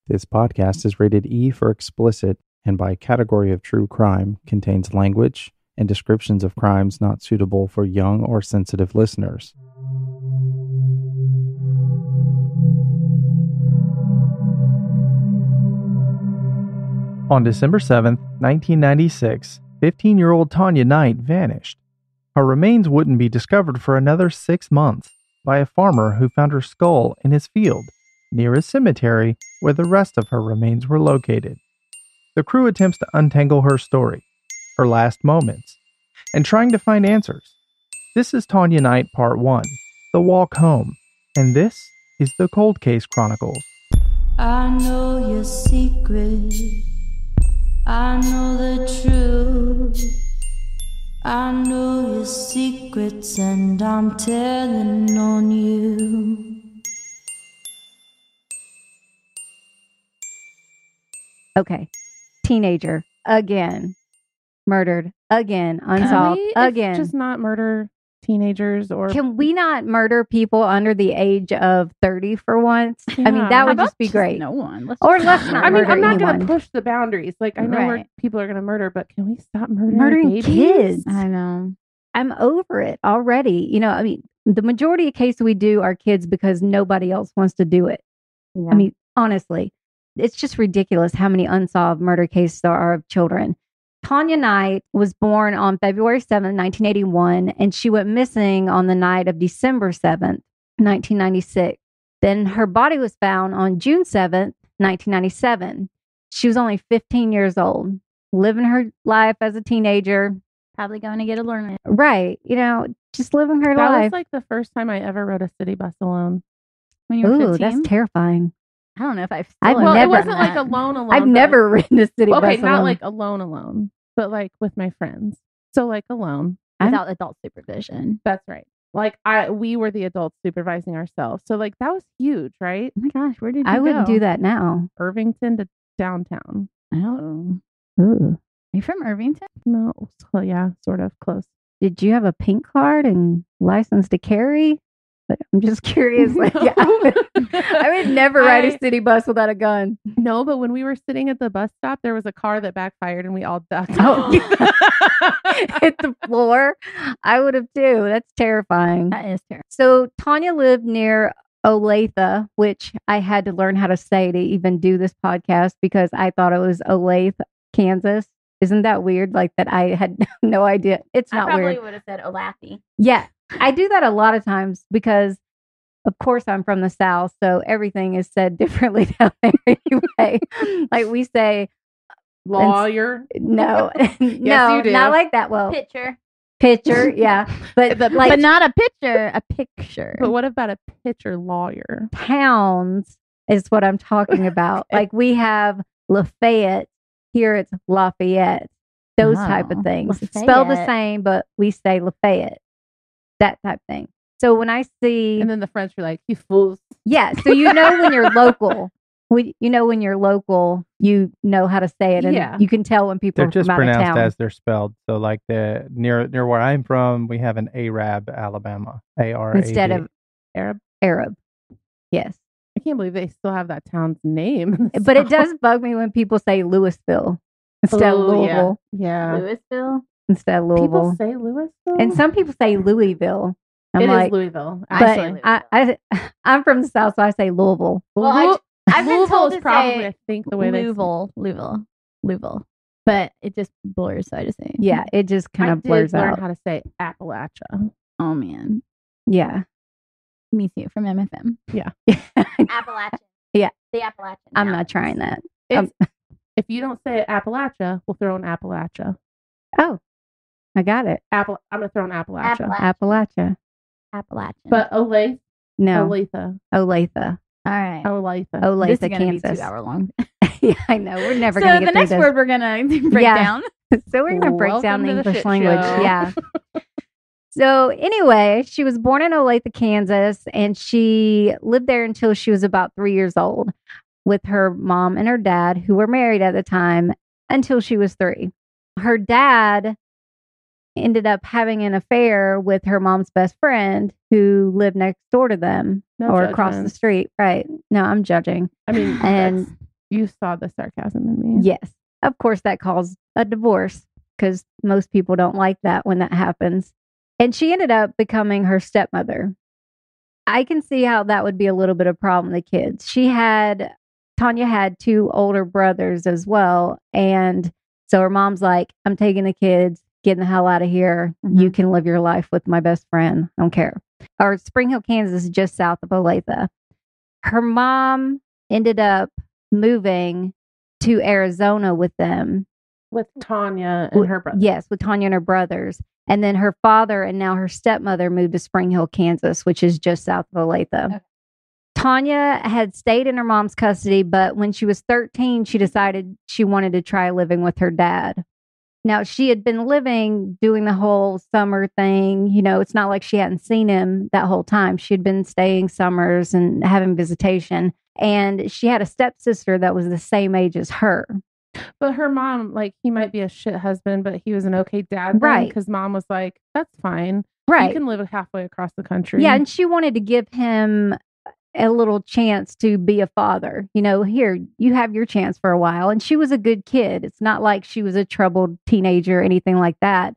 This podcast is rated E for explicit and by category of true crime contains language and descriptions of crimes not suitable for young or sensitive listeners. On December 7th, 1996, 15-year-old Tawnya Knight vanished. Her remains wouldn't be discovered for another 6 months by a farmer who found her skull in his field, near a cemetery where the rest of her remains were located. The crew attempts to untangle her story, her last moments, and trying to find answers. This is Tawnya Knight Part 1, The Walk Home, and this is the Cold Case Chronicles. I know your secret, I know the truth, I know your secrets and I'm telling on you. Okay, teenager, again, murdered, again, unsolved, again. Just not murder teenagers or... Can we not murder people under the age of 30 for once? Yeah. I mean, that would just be great. No one. Let's not I mean, murder I'm not going anyone. to push the boundaries. Like, I know where people are going to murder, but can we stop murdering babies? kids? I know. I'm over it already. You know, I mean, the majority of cases we do are kids because nobody else wants to do it. Yeah. I mean, honestly, it's just ridiculous how many unsolved murder cases there are of children. Tawnya Knight was born on February 7th, 1981, and she went missing on the night of December 7th, 1996. Then her body was found on June 7th, 1997. She was only 15 years old, living her life as a teenager. Probably going to get a learning. Right. You know, just living her That life. was like the first time I ever rode a city bus alone. When you were 15? Ooh, that's terrifying. I don't know if I've I've Well, never- it wasn't like alone. I've never ridden a city bus Okay, not alone. like alone, but like with my friends. So like alone. without adult supervision. That's right. Like we were the adults supervising ourselves. So like that was huge, right? Oh my gosh, where did you I go? wouldn't do that now. Irvington to downtown. Oh. Ooh. Are you from Irvington? No, well, yeah, sort of close. Did you have a pink card and license to carry? But I'm just curious. Like, No. I would never ride a city bus without a gun. No, but when we were sitting at the bus stop, there was a car that backfired and we all ducked. Oh, hit the floor. I would have too. That's terrifying. That is terrible. So Tawnya lived near Olathe, which I had to learn how to say to even do this podcast because I thought it was Olathe, Kansas. Isn't that weird? Like that I had no idea. It's not I probably weird. would have said Olathe. Yeah. I do that a lot of times because, of course, I'm from the South, so everything is said differently down there anyway. Like we say, Lawyer. no, you no, do. not like that. Well, Picture. yeah, but The- like but not a picture, a picture. But what about a pitcher lawyer? pounds is what I'm talking about. Like we have Lafayette here; it's Lafayette. Those type of Oh, things. It's spelled the Lafayette. same, but we say Lafayette. That type of thing. So when I see, And then the French were like, "You fools!" yeah, so you know when you're local. When you're local, you know how to say it, and Yeah. you can tell when people They're are just from out of pronounced town. as they're spelled. So like the near where I'm from, we have an Arab, Alabama. ARAB. Instead of Arab. Yes, I can't believe they still have that town's name. in the but it South. does bug me when people say Louisville instead of Oh, Louisville. Yeah. Louisville. Instead of Louisville, People say Louisville, and some people say Louisville. I'm It is like, Louisville. but Actually, I'm from the South, so I say Louisville. Well, I've been Louisville told is to probably, say I think, the way Louisville. But it just blurs, so I just say. Yeah, it just kind of blurs learn out. how to say Appalachia. Oh man, Yeah, me too. From MFM. Appalachian. Yeah. The Appalachian. I'm not trying that. It's, if you don't say Appalachia, we'll throw in Appalachia. Oh, I got it. I'm gonna throw in Appalachia. Appalachia. Appalachian. But Olathe, No, Olathe, Olathe. all right. Olathe. This Olathe, is gonna be Kansas. 2 hour long. Yeah, I know. We're never So going to the get next through word we're gonna break Yeah. down. this. So we're going to break down Welcome the to the English shit language. show. Yeah. So anyway, she was born in Olathe, Kansas, and she lived there until she was about 3 years old with her mom and her dad, who were married at the time, until she was 3. Her dad ended up having an affair with her mom's best friend who lived next door to them No or across the judgment. street. Right. No, I'm judging. I mean, And that's You saw the sarcasm in me. Yes. Of course, that caused a divorce because most people don't like that when that happens. And she ended up becoming her stepmother. I can see how that would be a little bit of a problem with the kids. Tawnya had 2 older brothers as well. And so her mom's like, I'm taking the kids, getting the hell out of here. Mhm. You can live your life with my best friend. I don't care. Or Spring Hill, Kansas is just south of Olathe. Her mom ended up moving to Arizona with them. With Tawnya and her brother. Yes, with Tawnya and her brothers. And then her father and now her stepmother moved to Spring Hill, Kansas, which is just south of Olathe. Okay. Tawnya had stayed in her mom's custody, but when she was 13, she decided she wanted to try living with her dad. Now, she had been doing the whole summer thing. You know, it's not like she hadn't seen him that whole time. She had been staying summers and having visitation. And she had a stepsister that was the same age as her. But her mom, like, he might be a shit husband, but he was an okay dad. Right. Because mom was like, that's fine. Right. You can live halfway across the country. Yeah. And she wanted to give him a little chance to be a father. You know, here, you have your chance for a while. And she was a good kid. It's not like she was a troubled teenager or anything like that.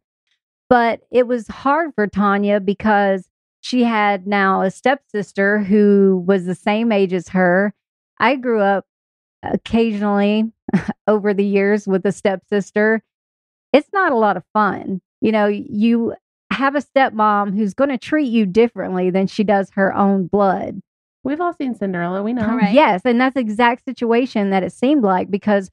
But it was hard for Tawnya because she had now a stepsister who was the same age as her. I grew up occasionally over the years with a stepsister. It's not a lot of fun. You know, you have a stepmom who's going to treat you differently than she does her own blood. We've all seen Cinderella. We know. Right. Yes. And that's the exact situation that it seemed like because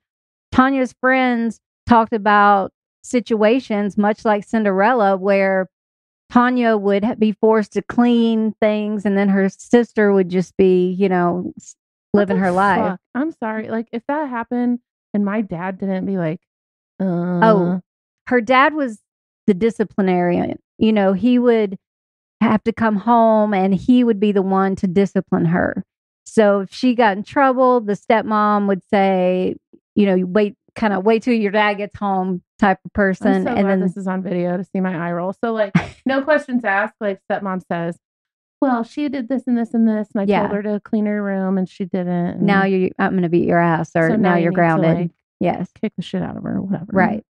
Tanya's friends talked about situations much like Cinderella where Tawnya would be forced to clean things and then her sister would just be, you know, living her life. Fuck? I'm sorry. Like, if that happened and my dad didn't be like, Oh, her dad was the disciplinarian. You know, he would have to come home and he would be the one to discipline her. So if she got in trouble, the stepmom would say, you know, wait till your dad gets home type of person. I'm so and glad then this is on video to see my eye roll. So, like, no questions asked. Like, stepmom says, well, she did this and this and this. And I Yeah. told her to clean her room and she didn't. And now I'm going to beat your ass or so now you you're need to, grounded. like, Yes. kick the shit out of her or whatever. Right.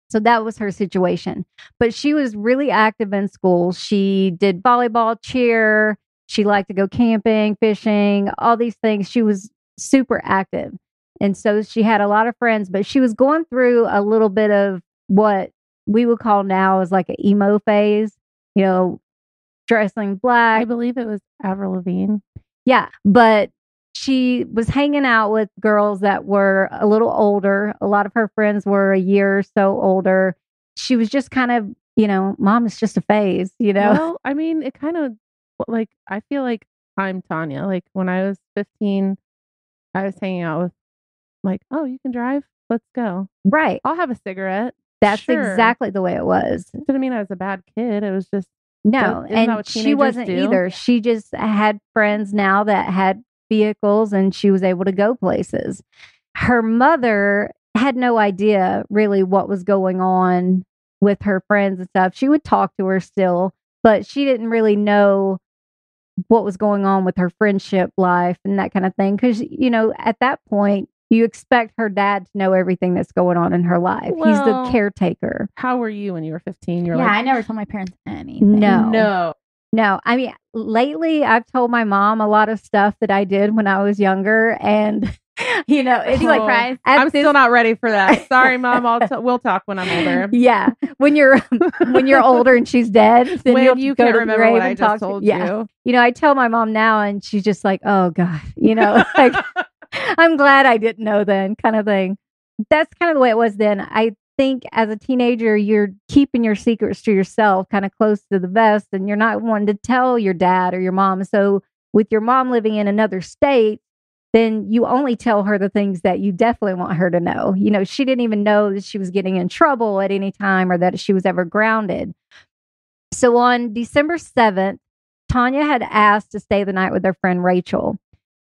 So that was her situation. But she was really active in school. She did volleyball, cheer. She liked to go camping, fishing, all these things. She was super active. And so she had a lot of friends, but she was going through a little bit of what we would call now as like an emo phase, you know, dressing I black. believe it was Avril Lavigne. Yeah. But she was hanging out with girls that were a little older. A lot of her friends were a year or so older. She was just kind of, you know, mom is just a phase, you know? Well, I mean, it kind of, like, I feel like I'm Tawnya. Like, when I was 15, I was hanging out with, like, oh, you can drive? Let's go. Right. I'll have a cigarette. That's Sure. exactly the way it was. Didn't mean I was a bad kid. It was just, No, Isn't that and what she teenagers wasn't do? either. She just had friends now that had vehicles and she was able to go places. Her mother had no idea really what was going on with her friends and stuff. She would talk to her still, but she didn't really know what was going on with her friendship life and that kind of thing. Because, you know, at that point, you expect her dad to know everything that's going on in her life. He's the Well, caretaker. how were you when you were 15? You're Yeah, like, I never told my parents anything. No. no. No, I mean, lately I've told my mom a lot of stuff that I did when I was younger. And, you know, it's You like, like cries? at I'm this- still not ready for that. Sorry, Mom. We'll talk when I'm older. Yeah. When you're older and she's dead, then When you'll you go can't to the remember grave what I and just talk told yeah. you. You know, I tell my mom now and she's just like, oh God, you know, like, I'm glad I didn't know then kind of thing. That's kind of the way it was then. I think as a teenager, you're keeping your secrets to yourself kind of close to the vest and you're not wanting to tell your dad or your mom. So with your mom living in another state, then you only tell her the things that you definitely want her to know. You know, she didn't even know that she was getting in trouble at any time or that she was ever grounded. So on December 7th, Tawnya had asked to stay the night with her friend Rachel.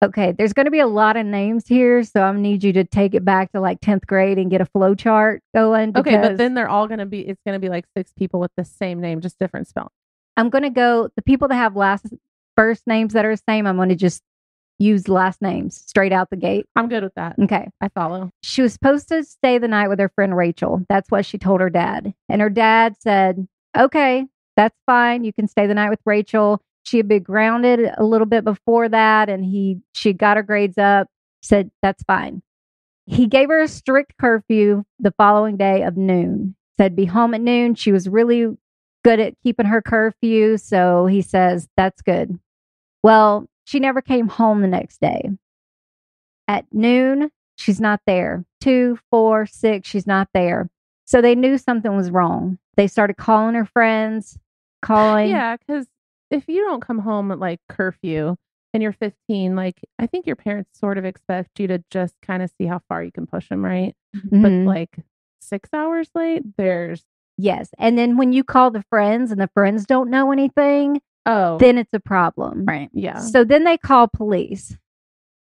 Okay, there's going to be a lot of names here, so I need you to take it back to like 10th grade and get a flow chart going. Okay, but because then they're all going to be, it's going to be like 6 people with the same name, just different spelling. I'm going to go, the people that have first names that are the same, I'm going to just use last names straight out the gate. I'm good with that. Okay. I follow. She was supposed to stay the night with her friend Rachel. That's what she told her dad. And her dad said, okay, that's fine. You can stay the night with Rachel. She had been grounded a little bit before that, and she got her grades up, said, that's fine. He gave her a strict curfew the following day of noon. Said, be home at noon. She was really good at keeping her curfew. So he says, that's good. Well, she never came home the next day. At noon, she's not there. 2, 4, 6, she's not there. So they knew something was wrong. They started calling her friends, Yeah, because if you don't come home at like curfew and you're 15, like I think your parents sort of expect you to just kind of see how far you can push them, right? Mm-hmm. But like 6 hours late, there's... Yes. And then when you call the friends and the friends don't know anything, then it's a problem. Right. Yeah. So then they call police.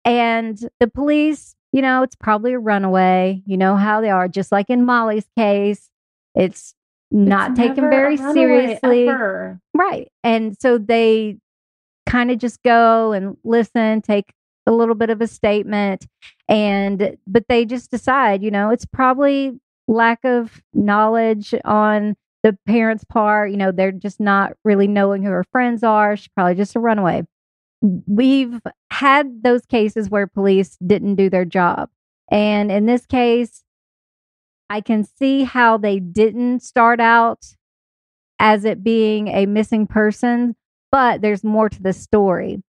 And the police, it's probably a runaway. You know how they are. Just like in Molly's case, it's not taken very seriously. Ever. Right. And so they kind of just go and listen, take a little bit of a statement. But they just decide, it's probably lack of knowledge on the parents' part. They're just not really knowing who her friends are. She's probably just a runaway. We've had those cases where police didn't do their job. And in this case, I can see how they didn't start out as it being a missing person, but there's more to the story.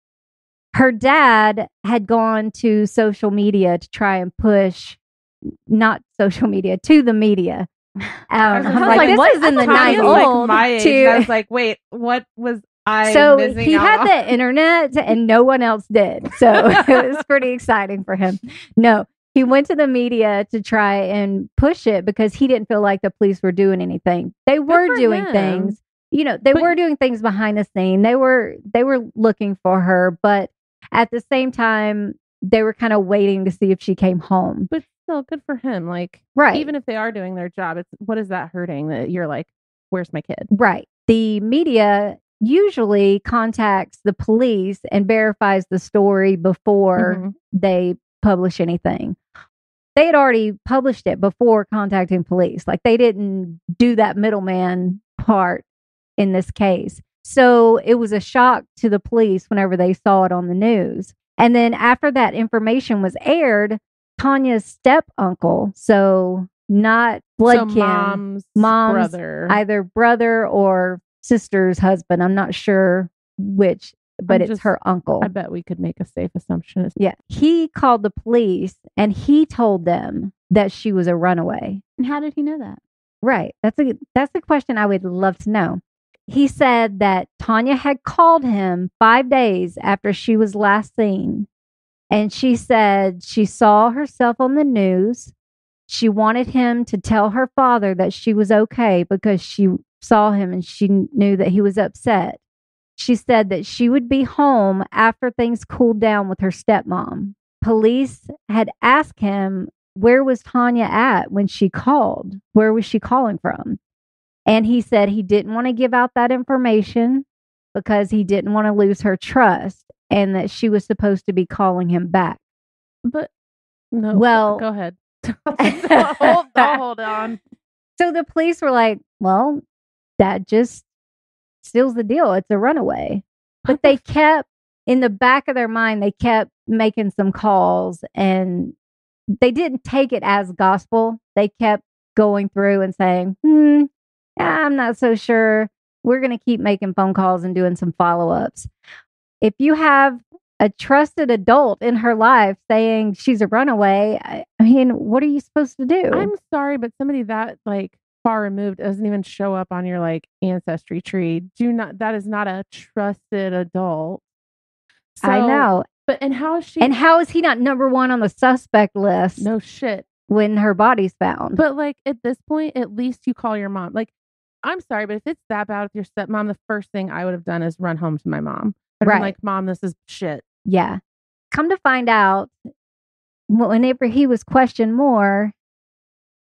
Her dad had gone to social media to try and push, not social media, to the media. I was like, this what is in the Tanya's 90s. like my age. I was like, wait, what was I So missing he out had on? the internet and no one else did. So it was pretty exciting for him. No, he went to the media to try and push it because he didn't feel like the police were doing anything. They were for doing him. things. They were doing things behind the scene. They were looking for her, but at the same time, they were kind of waiting to see if she came home. But still, good for him. Like, Right. even if they are doing their job, what is that hurting that you're like, where's my kid? Right. The media usually contacts the police and verifies the story before they publish anything. They had already published it before contacting police. Like, they didn't do that middleman part in this case. So it was a shock to the police whenever they saw it on the news. And then after that information was aired, Tanya's step uncle, so not blood kin, mom's brother, either brother or sister's husband. I'm not sure which, but it's her uncle. I bet we could make a safe assumption. Yeah. He called the police and he told them that she was a runaway. And how did he know that? Right. That's a question I would love to know. He said that Tawnya had called him 5 days after she was last seen. And she said she saw herself on the news. She wanted him to tell her father that she was okay because she saw him and she knew that he was upset. She said that she would be home after things cooled down with her stepmom. Police had asked him, where was Tawnya at when she called? Where was she calling from? And he said he didn't want to give out that information because he didn't want to lose her trust and that she was supposed to be calling him back. But no, well, go ahead. Hold on. So the police were like, well, that just seals the deal. It's a runaway. But they kept, in the back of their mind, they kept making some calls and they didn't take it as gospel. They kept going through and saying, I'm not so sure. We're going to keep making phone calls and doing some follow-ups. If you have a trusted adult in her life saying she's a runaway, I mean, what are you supposed to do? I'm sorry, but somebody that like far removed doesn't even show up on your like ancestry tree. That is not a trusted adult. So, I know. But how is he not number one on the suspect list? No shit. When her body's found. But like at this point, at least you call your mom. Like, I'm sorry, but if it's that bad with your stepmom, the first thing I would have done is run home to my mom. I'd been like, Mom, this is shit. Yeah. Come to find out, whenever he was questioned more,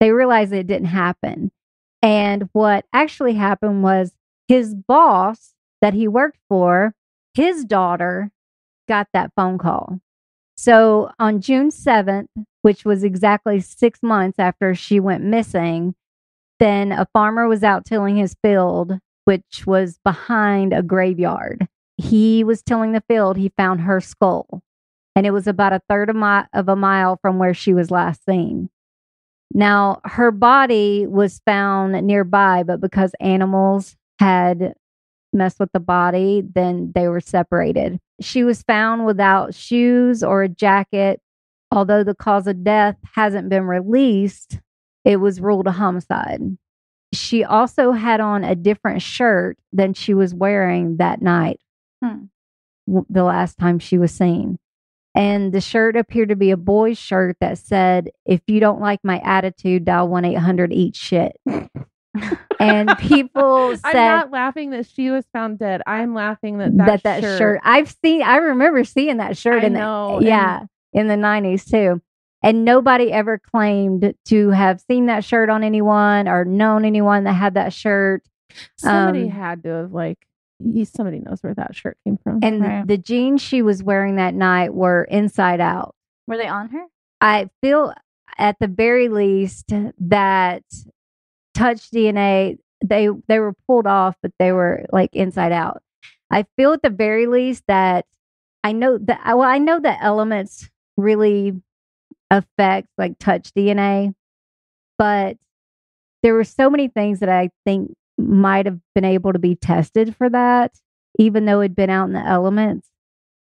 they realized it didn't happen. And what actually happened was his boss that he worked for, his daughter got that phone call. So on June 7th, which was exactly 6 months after she went missing, then a farmer was out tilling his field, which was behind a graveyard. He was tilling the field. He found her skull, and it was about a third of a mile from where she was last seen. Now, her body was found nearby, but because animals had messed with the body, then they were separated. She was found without shoes or a jacket. Although the cause of death hasn't been released, it was ruled a homicide. She also had on a different shirt than she was wearing that night, the last time she was seen. And the shirt appeared to be a boy's shirt that said, "If you don't like my attitude, dial 1-800-EAT-SHIT." And people said, I'm not laughing that she was found dead. I'm laughing that shirt. I remember seeing that shirt in the 90s too. And nobody ever claimed to have seen that shirt on anyone or known anyone that had that shirt. Somebody had to have somebody knows where that shirt came from. And the jeans she was wearing that night were inside out. Were they on her? I feel at the very least that touch DNA, they were pulled off, but they were inside out. I feel at the very least that I know that elements really affect touch DNA, but there were so many things that I think might have been able to be tested for that, even though it'd been out in the elements.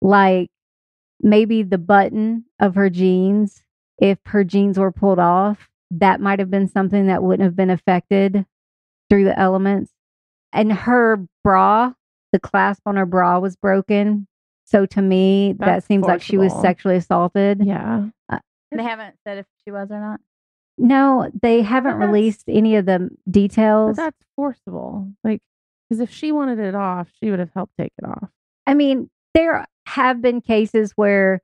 Like maybe the button of her jeans, if her jeans were pulled off, that might have been something that wouldn't have been affected through the elements. And her bra, the clasp on her bra was broken. So to me, that seems like she was sexually assaulted. Yeah. They haven't said if she was or not. No, they haven't released any of the details. But that's forcible. Because if she wanted it off, she would have helped take it off. I mean, there have been cases where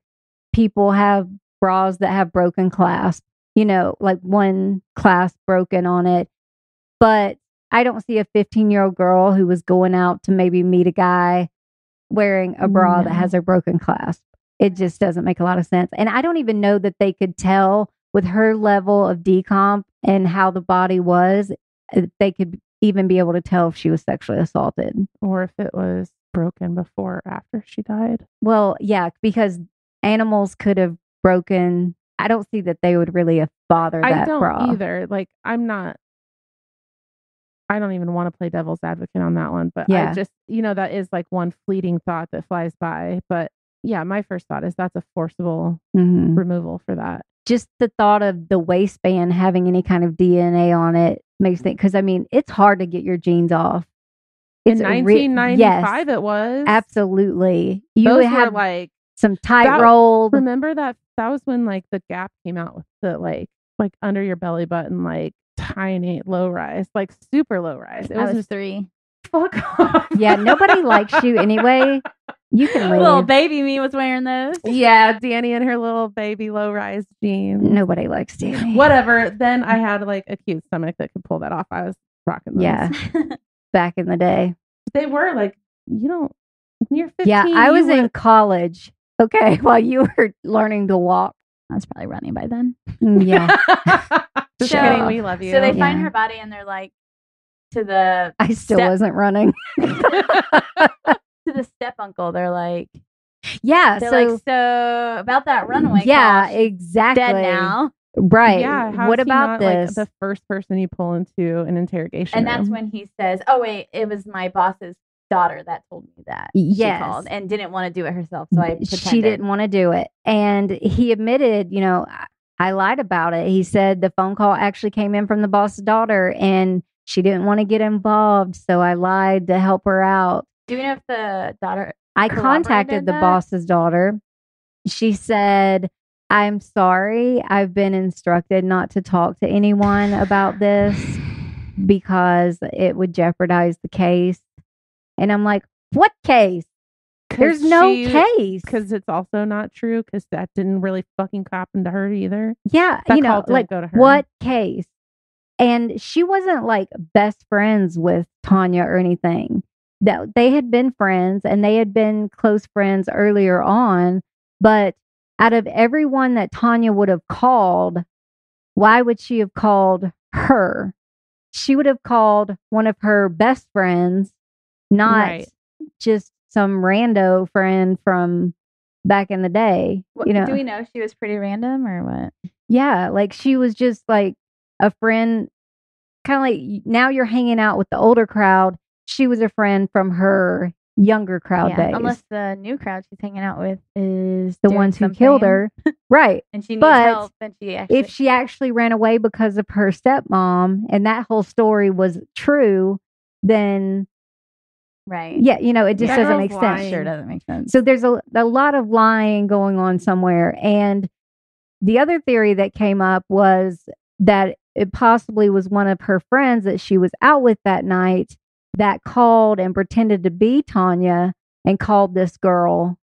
people have bras that have broken clasp, one clasp broken on it. But I don't see a 15-year-old girl who was going out to maybe meet a guy wearing a bra that has a broken clasp. It just doesn't make a lot of sense. And I don't even know that they could tell with her level of decomp and how the body was, they could even be able to tell if she was sexually assaulted. Or if it was broken before or after she died. Well, yeah, because animals could have broken. I don't see that they would really have bothered that bra. I don't either. I don't even want to play devil's advocate on that one. But I just, that is one fleeting thought that flies by. But yeah, my first thought is that's a forcible removal for that. Just the thought of the waistband having any kind of DNA on it makes me, because it's hard to get your jeans off. In 1995, it was. Absolutely. You Those have were some tight rolled. Remember that was when the Gap came out with the under your belly button, tiny low rise, super low rise. It was just 3. Fuck off. Yeah, nobody likes you anyway. You can leave. Little baby me was wearing those. Yeah, Danny and her little baby low rise jeans. Nobody likes Danny. Whatever. Then I had a cute stomach that could pull that off. I was rocking those. Yeah. Back in the day. They were when you're 15. Yeah, I was in college. Okay, while you were learning to walk. I was probably running by then. Yeah. Just kidding. We love you. So they find her body and they're to the. I still wasn't running. To the step uncle, they're yeah. So about that runaway. Yeah, call, exactly. Dead now. Right. Yeah. What about this? The first person you pull into an interrogation and room. That's when he says, "Oh wait, it was my boss's daughter that told me that yes. she called and didn't want to do it herself, so I pretended." She didn't want to do it, and he admitted, I lied about it. He said the phone call actually came in from the boss's daughter, and she didn't want to get involved, so I lied to help her out. Do you know if the daughter? I contacted the boss's daughter. She said, "I'm sorry. I've been instructed not to talk to anyone about this because it would jeopardize the case." And I'm like, "What case? There's no case." Because it's also not true, because that didn't really fucking happen to her either. Yeah. That call didn't go to her. What case? And she wasn't best friends with Tawnya or anything. that they had been friends and they had been close friends earlier on. But out of everyone that Tawnya would have called, why would she have called her? She would have called one of her best friends, not just some rando friend from back in the day. Do we know she was pretty random or what? Yeah, like she was just like a friend, kind of like now you're hanging out with the older crowd. She was a friend from her younger crowd days. Unless the new crowd she's hanging out with is the ones who killed her. Right. And she needs help. And if she actually ran away because of her stepmom and that whole story was true, then right. Yeah, it just doesn't make sense. Sure doesn't make sense. So there's a lot of lying going on somewhere. And the other theory that came up was that it possibly was one of her friends that she was out with that night that called and pretended to be Tawnya and called this girl.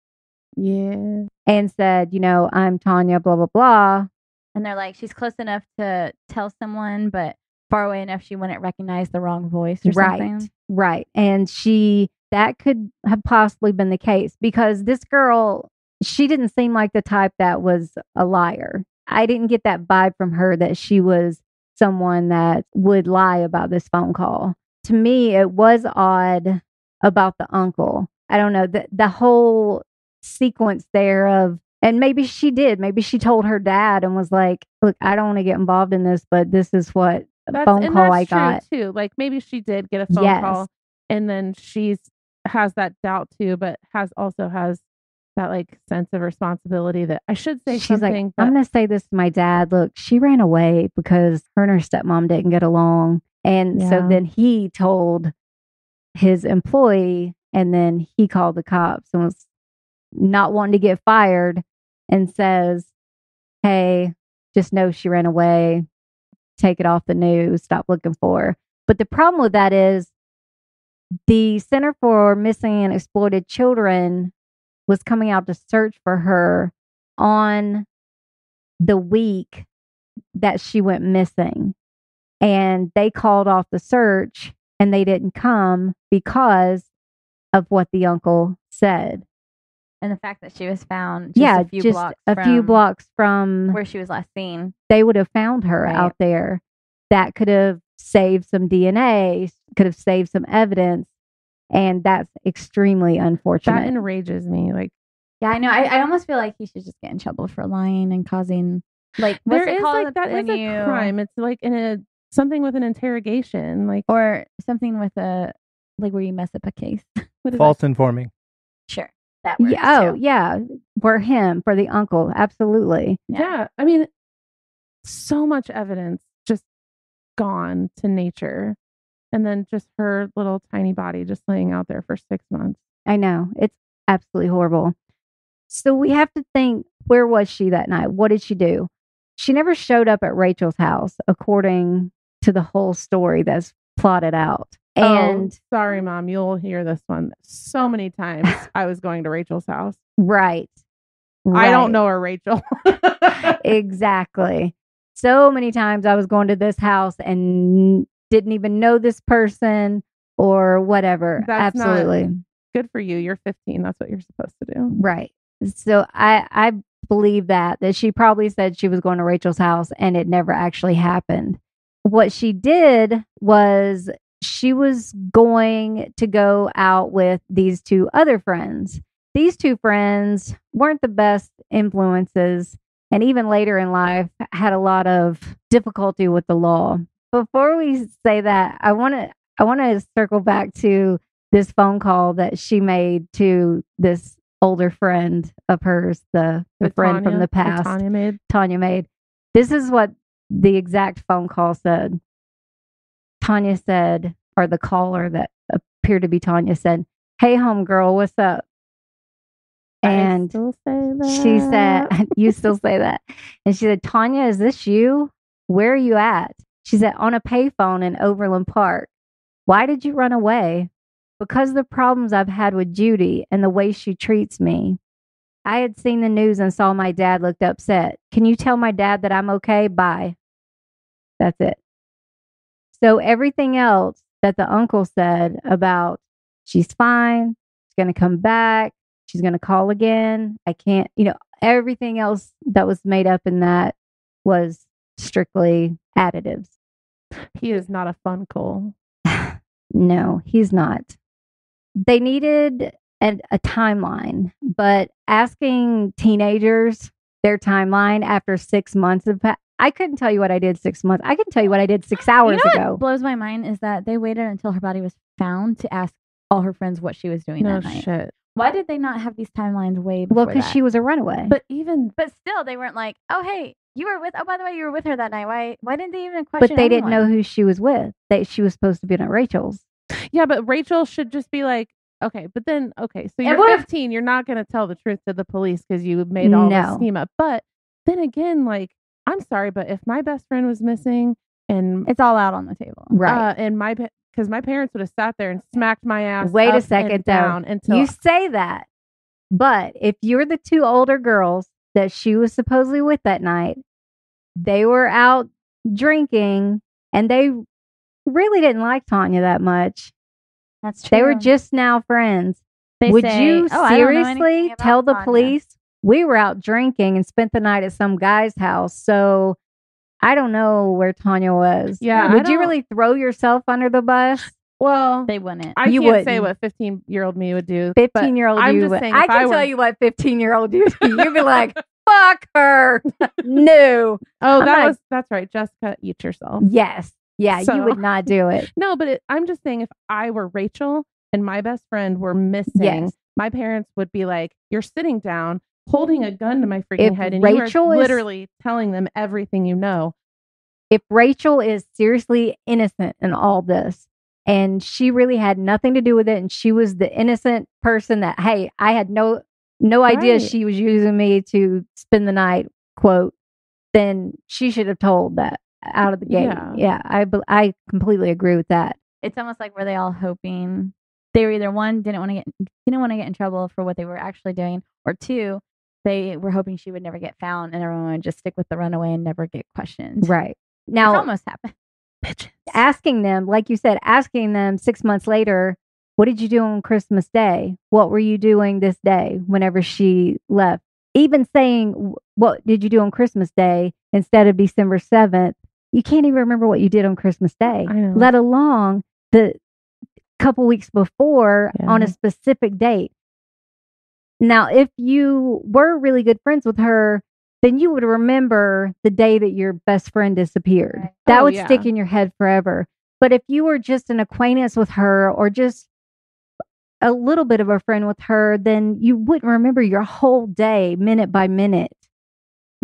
Yeah. And said, I'm Tawnya, blah, blah, blah. And they're like, she's close enough to tell someone, but far away enough she wouldn't recognize the wrong voice or something. Right. And that could have possibly been the case because this girl, she didn't seem like the type that was a liar. I didn't get that vibe from her that she was someone that would lie about this phone call. To me, it was odd about the uncle. I don't know, the whole sequence there of, and maybe she told her dad and was like, look, I don't want to get involved in this, but this is what phone call I got too. Like maybe she did get a phone call and then has that doubt too, but has that like sense of responsibility that I should say she's something. Like, I'm going to say this to my dad. Look, she ran away because her and her stepmom didn't get along. And so then he told his employee and then he called the cops and was not wanting to get fired and says, hey, just know she ran away. Take it off the news. Stop looking for her. But the problem with that is the Center for Missing and Exploited Children was coming out to search for her on the week that she went missing. And they called off the search and they didn't come because of what the uncle said. And the fact that she was found a few blocks from where she was last seen. They would have found her out there. That could have saved some DNA, could have saved some evidence. And that's extremely unfortunate. That enrages me. Like, yeah, I know. I almost feel like he should just get in trouble for lying and causing, like, there is like, that is a crime. It's like something with an interrogation, like, or something with where you mess up a case. False informing. Sure. That works too. Yeah. For the uncle. Absolutely. Yeah. I mean, so much evidence just gone to nature. And then just her little tiny body just laying out there for 6 months. I know. It's absolutely horrible. So we have to think, where was she that night? What did she do? She never showed up at Rachel's house, according to the whole story that's plotted out. And sorry, Mom, you'll hear this one so many times. I was going to Rachel's house. Right. I don't know her, Rachel. Exactly. So many times I was going to this house and didn't even know this person or whatever. That's absolutely. Good for you. You're 15. That's what you're supposed to do. Right. So I believe that she probably said she was going to Rachel's house and it never actually happened. What she did was she was going to go out with these two other friends. These two friends weren't the best influences and even later in life had a lot of difficulty with the law. Before we say that, I want to circle back to this phone call that she made to this older friend of hers, the friend from the past. Tawnya made. This is what the exact phone call said. Tawnya said, or the caller that appeared to be Tawnya said, "Hey, homegirl, what's up?" And I still say that. She said, "You still say that?" And she said, "Tawnya, is this you? Where are you at?" She said, "On a payphone in Overland Park." "Why did you run away?" "Because of the problems I've had with Judy and the way she treats me. I had seen the news and saw my dad looked upset. Can you tell my dad that I'm okay? Bye." That's it. So everything else that the uncle said about she's fine. She's going to come back. She's going to call again. I can't, everything else that was made up in that was strictly additives. He is not a fun Cole. No, he's not. They needed a timeline, but asking teenagers their timeline after 6 months of I couldn't tell you what I did 6 months. I can tell you what I did 6 hours ago. What blows my mind is that they waited until her body was found to ask all her friends what she was doing that night. Shit. Why did they not have these timelines way before because she was a runaway. But still, they weren't like, oh, hey, by the way, you were with her that night. Why didn't they even question? But they didn't know who she was with. She was supposed to be at Rachel's. Yeah, but Rachel should just be like, okay, so you're 15. You're not going to tell the truth to the police because you made all this scheme up. But then again, like, I'm sorry, but if my best friend was missing and it's all out on the table, right? And because my parents would have sat there and smacked my ass. Wait a second, down until you say that. But if you're the two older girls that she was supposedly with that night, they were out drinking and they really didn't like Tawnya that much. That's true. They were just now friends. Would you seriously tell the police we were out drinking and spent the night at some guy's house? So I don't know where Tawnya was. Yeah. Would you really throw yourself under the bus? Well, they wouldn't. I can't say what 15-year-old me would do. 15-year-old you would. I can tell you what 15-year-old you would. You'd be like, fuck her. No. Oh, that's right. Jessica, eat yourself. Yes. Yeah, you would not do it. No, but I'm just saying if I were Rachel and my best friend were missing, my parents would be like, you're sitting down, holding a gun to my freaking head, and Rachel you are literally telling them everything you know. If Rachel is seriously innocent in all this, and she really had nothing to do with it, and she was the innocent person that, hey, I had no idea she was using me to spend the night, quote, then she should have told that out of the gate. Yeah, I completely agree with that. It's almost like were they all hoping they were either one didn't want to get in trouble for what they were actually doing, or two, they were hoping she would never get found and everyone would just stick with the runaway and never get questioned. Right. Now, which almost happened. Bitches. Asking them, like you said, 6 months later, what did you do on Christmas Day? What were you doing this day whenever she left? Even saying, what did you do on Christmas Day instead of December 7th? You can't even remember what you did on Christmas Day, let alone the couple weeks before on a specific date. Now, if you were really good friends with her, then you would remember the day that your best friend disappeared. Right. That would stick in your head forever. But if you were just an acquaintance with her or just a little bit of a friend with her, then you wouldn't remember your whole day, minute by minute.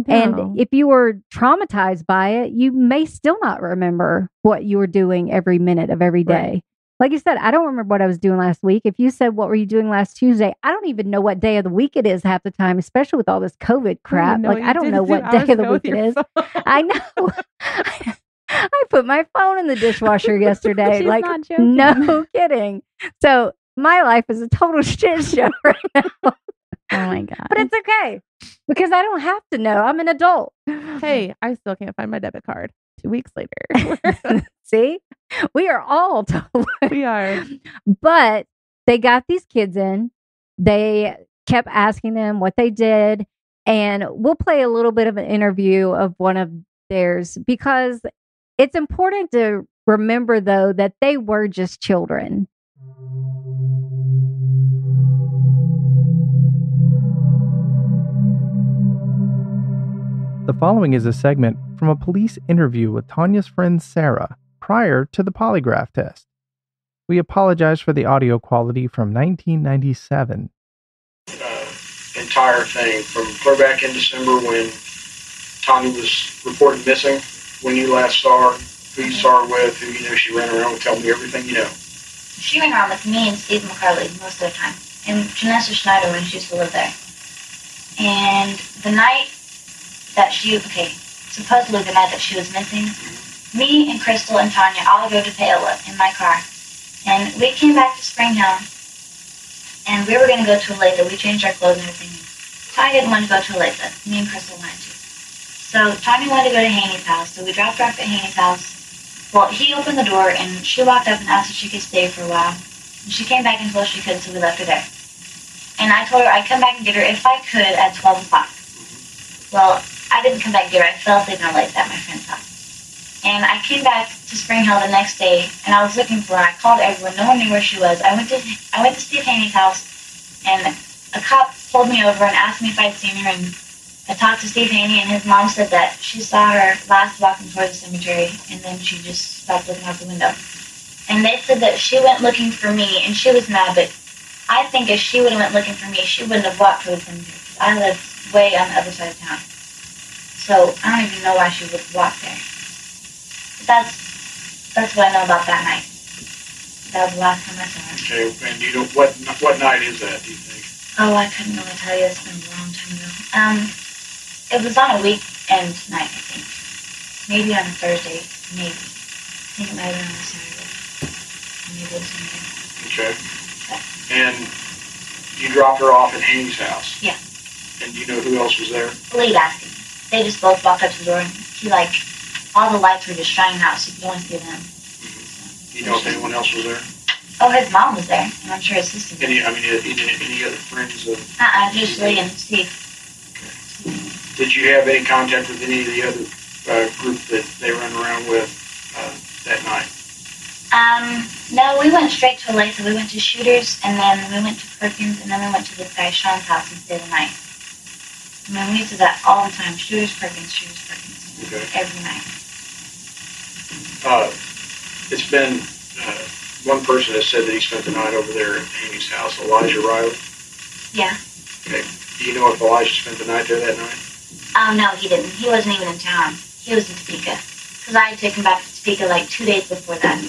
No. And if you were traumatized by it, you may still not remember what you were doing every minute of every day. Right. Like you said, I don't remember what I was doing last week. If you said, what were you doing last Tuesday? I don't even know what day of the week it is half the time, especially with all this COVID crap. I don't know what day of the week it is. I know. I put my phone in the dishwasher yesterday. She's like, not joking. No kidding. So my life is a total shit show right now. Oh my God. But it's okay because I don't have to know. I'm an adult. Hey, I still can't find my debit card 2 weeks later. See, we are all told. We are. But they got these kids in. They kept asking them what they did. And we'll play a little bit of an interview of one of theirs because it's important to remember, though, that they were just children. The following is a segment from a police interview with Tanya's friend Sarah prior to the polygraph test. We apologize for the audio quality from 1997. Entire thing from clear back in December when Tawnya was reported missing, when you last saw her, who you saw her with, who you knew she ran around with. Tell me everything you know. She ran around with me and Steve McCarley most of the time, and Janessa Schneider when she used to live there. And the night that supposedly the night that she was missing, me and Crystal and Tawnya all go to Paola in my car. And we came back to Springhill, and we were going to go to Olathe. We changed our clothes and everything. Tawnya didn't want to go to Olathe. Me and Crystal wanted to. So Tawnya wanted to go to Haney's house, so we dropped her off at Haney's house. Well, he opened the door, and she walked up and asked if she could stay for a while. And she came back and told us she couldn't, so we left her there. And I told her I'd come back and get her if I could at 12 o'clock. Well, I didn't come back and get her. I fell asleep in our lake at my friend's house. And I came back to Spring Hill the next day, and I was looking for her. I called everyone. No one knew where she was. I went to Steve Haney's house, and a cop pulled me over and asked me if I'd seen her, and I talked to Steve Haney, and his mom said that she saw her last walking towards the cemetery, and then she just stopped looking out the window. And they said that she went looking for me, and she was mad, but I think if she would have went looking for me, she wouldn't have walked towards the cemetery, because I live way on the other side of town. So I don't even know why she would walk there. But that's what I know about that night. That was the last time I saw her. Okay, and do you know what night is that, do you think? Oh, I couldn't really tell you. It's been a long time ago. It was on a weekend night, I think. Maybe on a Thursday, maybe. I think it might have been on a Saturday. Maybe it was Sunday. Okay. And you dropped her off at Haney's house? Yeah. And do you know who else was there? Lead asking. They just both walked up to the door, and all the lights were just shining out, so you could only see them. Mm-hmm. Do you know if anyone else was there? Oh, his mom was there, and I'm sure his sister was there. Any other friends of... just Lee and Steve. Okay. Did you have any contact with any of the other group that they run around with that night? No, we went straight to a lake, so we went to Shooters, and then we went to Perkins, and then we went to this guy Sean's house and stayed the night. I mean, we used to do that all the time. Shooters, Perkins. Okay. Every night. It's been one person has said that he spent the night over there at Haney's house, Elijah Riley. Yeah. Okay. Do you know if Elijah spent the night there that night? Oh, no, he didn't. He wasn't even in town. He was in Topeka. Because I had taken him back to Topeka like 2 days before that.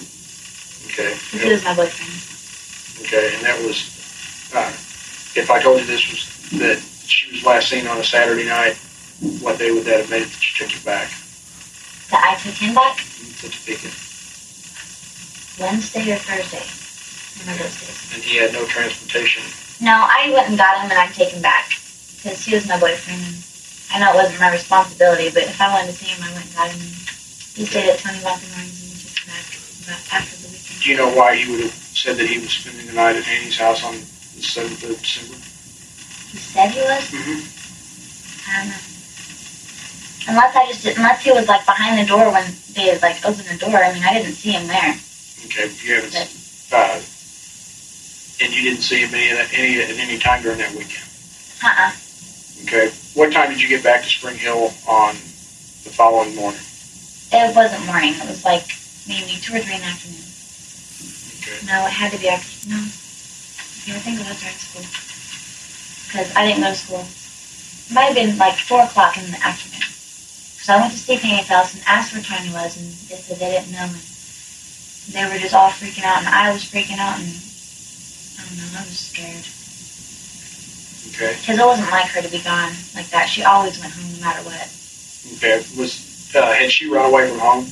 Okay. Because he was my boyfriend. Okay, and that was, if I told you this was, that she was last seen on a Saturday night, what day would that have made it that you took it back? That I took him back? To Topeka. Wednesday or Thursday. One of those days. And he had no transportation? No, I went and got him and I'd take him back. Because he was my boyfriend. And I know it wasn't my responsibility, but if I wanted to see him, I went and got him. And he stayed at Tony Rockenhorn's and we took him back after the weekend. Do you know why he would have said that he was spending the night at Haney's house on the 7th of December? He said he was? Mm-hmm. I don't know. Unless he was like behind the door when they like opened the door. I mean, I didn't see him there. Okay, you haven't. And you didn't see him at any time during that weekend. Okay. What time did you get back to Spring Hill on the following morning? It wasn't morning. It was like maybe 2 or 3 in the afternoon. Okay. No, it had to be after. No. Okay, I think it was during school. Because I didn't go to school. It might have been like 4 o'clock in the afternoon. So I went to Steve Haney's house and asked where Tawnya was, and they said they didn't know. And they were just all freaking out, and I was freaking out, and I don't know, I was scared. Okay. Because it wasn't like her to be gone like that. She always went home no matter what. Okay. Had she run away from home?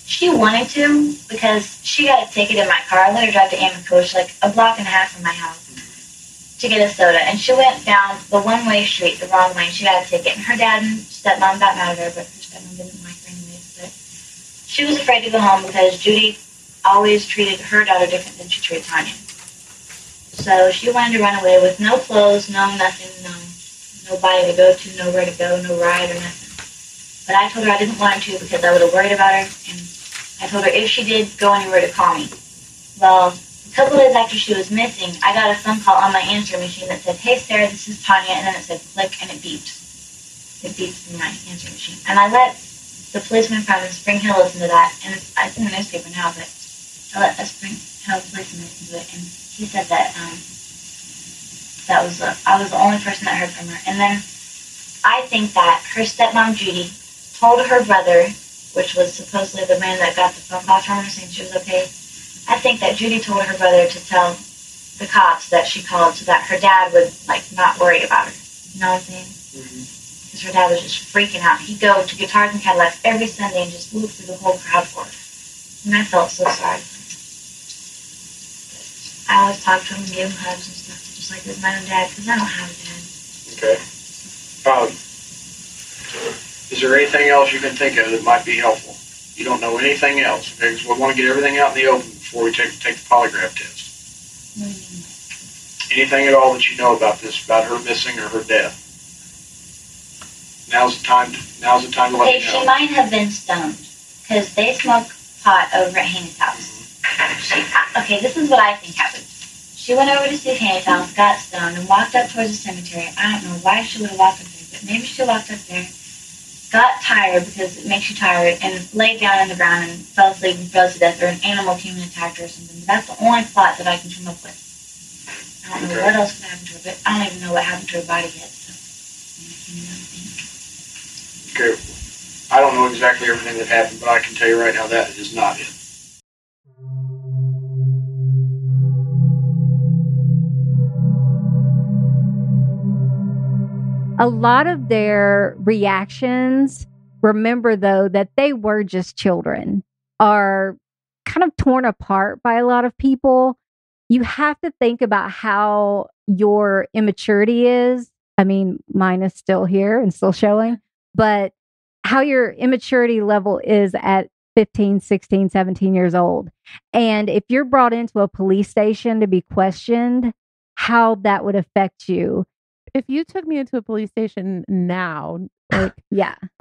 She wanted to, because she got a ticket in my car. I let her drive to Amicoach, like a block and a half from my house, to get a soda. And she went down the one-way street, the wrong way, and she got a ticket. And her dad and stepmom got mad at her, but her stepmom didn't like her anyways. But she was afraid to go home because Judy always treated her daughter different than she treated Tawnya. So she wanted to run away with no clothes, no nothing, nobody to go to, nowhere to go, no ride or nothing. But I told her I didn't want her to because I would have worried about her, and I told her if she did go anywhere to call me. Well, a couple days after she was missing, I got a phone call on my answering machine that said, "Hey Sarah, this is Tawnya," and then it said click, and it beeped. It beeped in my answering machine. And I let the policeman from Spring Hill listen to that, and it's in the newspaper now, but I let a Spring Hill policeman listen to it, and he said that I was the only person that heard from her. And then I think that her stepmom Judy told her brother, which was supposedly the man that got the phone call from her saying she was okay. I think that Judy told her brother to tell the cops that she called so that her dad would not worry about her. You know what I'm saying? Because her dad was just freaking out. He'd go to Guitars and Cadillacs every Sunday and just look through the whole crowd for her. And I felt so sorry. I always talk to him and give him hugs and stuff, just like with my own dad, because I don't have a dad. Okay. Is there anything else you can think of that might be helpful? You don't know anything else, okay? Because we want to get everything out in the open before we take the polygraph test. Anything at all that you know about this, about her missing or her death? Now's the time to let me know. Okay, she might have been stoned because they smoke pot over at Haney's house. Okay, this is what I think happened. She went over to Steve Haney's house, got stoned, and walked up towards the cemetery. I don't know why she would have walked up there, but maybe she walked up there, got tired because it makes you tired, and laid down on the ground and fell asleep and froze to death, or an animal came and attacked her or something. But that's the only plot that I can come up with. I don't know what else could happen to her, but I don't even know what happened to her body yet. So, okay, I don't know exactly everything that happened, but I can tell you right now that is not it. A lot of their reactions, remember though, that they were just children, are kind of torn apart by a lot of people. You have to think about how your immaturity is. I mean, mine is still here and still showing, but how your immaturity level is at 15, 16, 17 years old. And if you're brought into a police station to be questioned, how that would affect you. If you took me into a police station now, like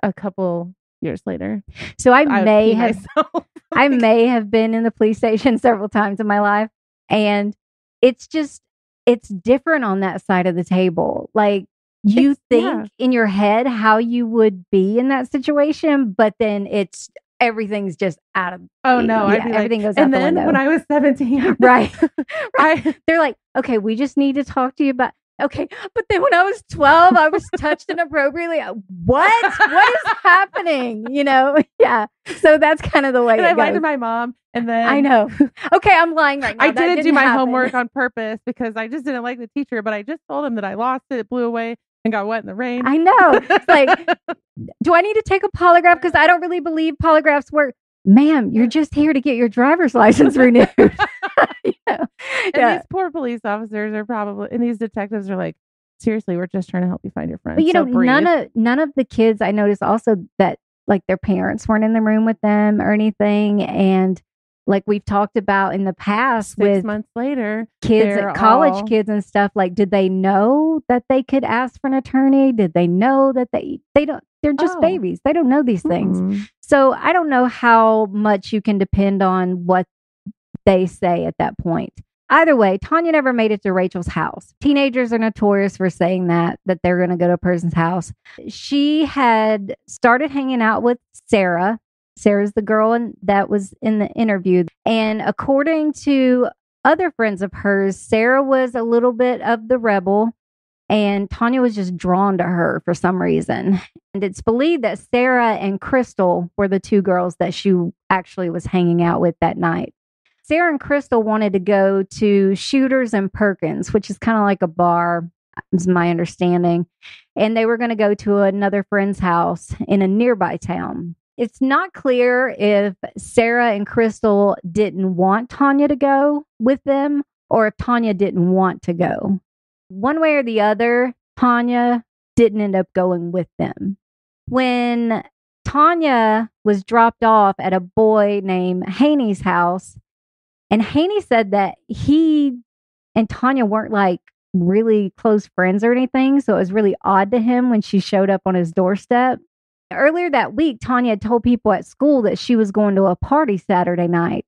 a couple years later, so I may have been in the police station several times in my life, and it's different on that side of the table. Like you think in your head how you would be in that situation, but then everything's just out of. Oh no! Yeah, everything goes out the window. And then when I was 17, right, they're like, okay, we just need to talk to you about. Okay, but then when I was 12, I was touched inappropriately. What is happening? Yeah. So that's kind of the way. And I lied to my mom, and then I know. Okay, I'm lying right now. I didn't do my homework on purpose because I just didn't like the teacher. But I just told him that I lost it, it blew away, and got wet in the rain. I know. It's like, do I need to take a polygraph? Because I don't really believe polygraphs work. Ma'am, you're just here to get your driver's license renewed. And these poor police officers are probably, and these detectives are like, seriously, we're just trying to help you find your friend. But none of the kids, I noticed also that like their parents weren't in the room with them or anything. And like we've talked about in the past 6 months later, kids, college kids and stuff, like, did they know that they could ask for an attorney? Did they know that they don't, they're just babies. They don't know these things. So I don't know how much you can depend on what they say at that point. Either way, Tawnya never made it to Rachel's house. Teenagers are notorious for saying that they're going to go to a person's house. She had started hanging out with Sarah. Sarah's the girl that was in the interview. And according to other friends of hers, Sarah was a little bit of the rebel, and Tawnya was just drawn to her for some reason. And it's believed that Sarah and Crystal were the two girls that she actually was hanging out with that night. Sarah and Crystal wanted to go to Shooters and Perkins, which is kind of like a bar, is my understanding. And they were going to go to another friend's house in a nearby town. It's not clear if Sarah and Crystal didn't want Tawnya to go with them or if Tawnya didn't want to go. One way or the other, Tawnya didn't end up going with them. When Tawnya was dropped off at a boy named Haney's house, and Haney said that he and Tawnya weren't like really close friends or anything. So it was really odd to him when she showed up on his doorstep. Earlier that week, Tawnya had told people at school that she was going to a party Saturday night.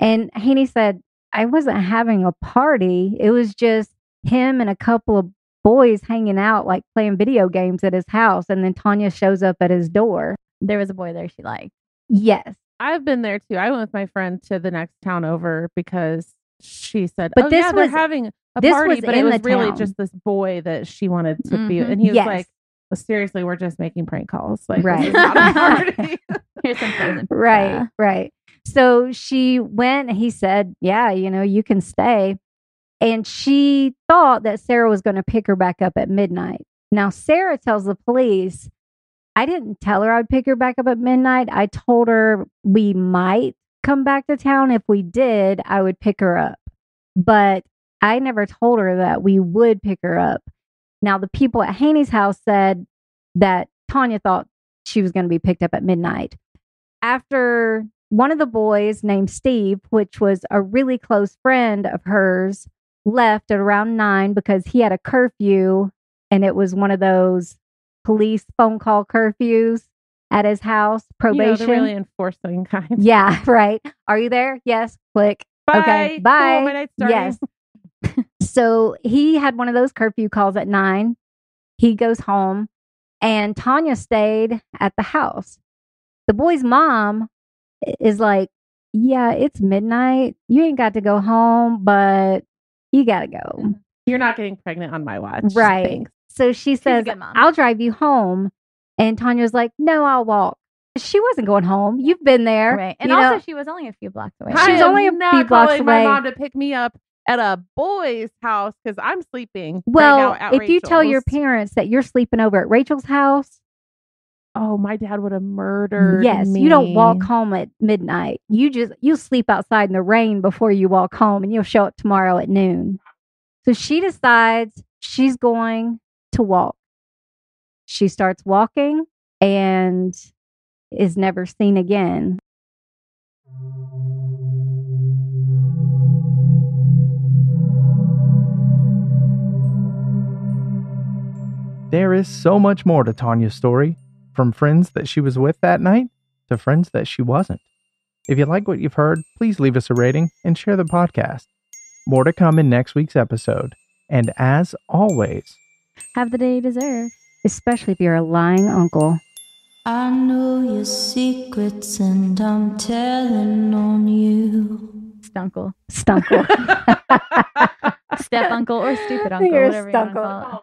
And Haney said, I wasn't having a party. It was just him and a couple of boys hanging out, like playing video games at his house. And then Tawnya shows up at his door. There was a boy there she liked. Yes. I've been there too. I went with my friend to the next town over because she said, but they're having a party, but it was really just this boy that she wanted to be. And he was like, well, seriously, we're just making prank calls. Like, this is not a party. Here's some presents. Right. So she went and he said, yeah, you can stay. And she thought that Sarah was going to pick her back up at midnight. Now, Sarah tells the police, I didn't tell her I'd pick her back up at midnight. I told her we might come back to town. If we did, I would pick her up. But I never told her that we would pick her up. Now, the people at Haney's house said that Tawnya thought she was going to be picked up at midnight. After One of the boys named Steve, which was a really close friend of hers, left at around 9 because he had a curfew, and it was one of those police phone call curfews at his house. Probation. The really enforcing kind. Yeah, right. Are you there? Yes. Click. Bye. Okay. Bye. Cool, my night's starting. Yes. So he had one of those curfew calls at 9. He goes home, and Tawnya stayed at the house. The boy's mom is like, yeah, it's midnight. You ain't got to go home, but you got to go. You're not getting pregnant on my watch. Right. Thanks. So she says, I'll drive you home. And Tanya's like, no, I'll walk. She wasn't going home. You've been there. Right. And also, she was only a few blocks away. She was only a few blocks away. My mom to pick me up at a boy's house because I'm sleeping. Well, right now at if you tell your parents that you're sleeping over at Rachel's house. Oh, my dad would have murdered me. You don't walk home at midnight. You'll sleep outside in the rain before you walk home, and you'll show up tomorrow at noon. So she decides she's going to walk. She starts walking and is never seen again. There is so much more to Tanya's story, from friends that she was with that night to friends that she wasn't. If you like what you've heard, please leave us a rating and share the podcast. More to come in next week's episode. And as always, have the day you deserve. Especially if you're a lying uncle. I know your secrets and I'm telling on you. Stunkle. Step uncle or stupid uncle, you're whatever you want to call it.